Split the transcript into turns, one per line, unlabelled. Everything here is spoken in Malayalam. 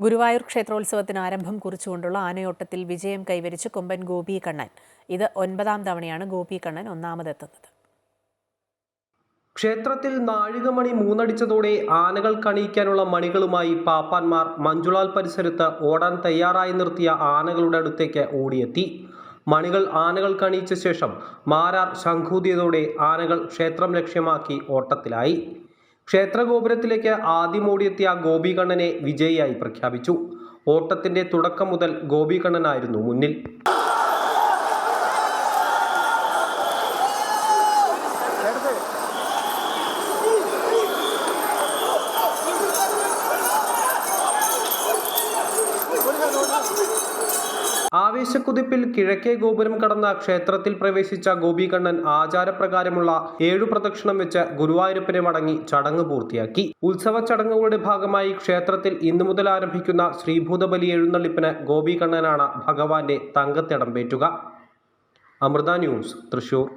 ഗുരുവായൂർ ക്ഷേത്രോത്സവത്തിന് ആരംഭം കുറിച്ചുകൊണ്ടുള്ള ആനയോട്ടത്തിൽ വിജയം കൈവരിച്ച് കൊമ്പൻ ഗോപി കണ്ണൻ. ഇത് 9ാം തവണയാണ് ഗോപി കണ്ണൻ ഒന്നാമതെത്തുന്നത്.
ക്ഷേത്രത്തിൽ നാഴികമണി 3 അടിച്ചതോടെ ആനകൾ കണിയിക്കാനുള്ള മണികളുമായി പാപ്പാന്മാർ മഞ്ജുളാൽ പരിസരത്ത് ഓടാൻ തയ്യാറായി നിർത്തിയ ആനകളുടെ അടുത്തേക്ക് ഓടിയെത്തി. മണികൾ ആനകൾ കണിയിച്ച ശേഷം മാരാർ ശംഖൂതിയതോടെ ആനകൾ ക്ഷേത്രം ലക്ഷ്യമാക്കി ഓട്ടത്തിലായി. ക്ഷേത്രഗോപുരത്തിലേക്ക് ആദ്യം ഓടിയെത്തിയ ഗോപികണ്ണനെ വിജയിയായി പ്രഖ്യാപിച്ചു. ഓട്ടത്തിന്റെ തുടക്കം മുതൽ ഗോപികണ്ണനായിരുന്നു മുന്നിൽ. ആവേശക്കുതിപ്പിൽ കിഴക്കേ ഗോപുരം കടന്ന ക്ഷേത്രത്തിൽ പ്രവേശിച്ച ഗോപികണ്ണൻ ആചാരപ്രകാരമുള്ള 7 പ്രദക്ഷിണം വെച്ച് ഗുരുവായൂരപ്പനെ മടങ്ങി ചടങ്ങ് പൂർത്തിയാക്കി. ഉത്സവ ചടങ്ങുകളുടെ ഭാഗമായി ക്ഷേത്രത്തിൽ ഇന്നു മുതൽ ആരംഭിക്കുന്ന ശ്രീഭൂതബലി എഴുന്നള്ളിപ്പിന് ഗോപികണ്ണനാണ് ഭഗവാന്റെ തങ്കത്തിടമ്പേറ്റുക. അമൃത ന്യൂസ്, തൃശൂർ.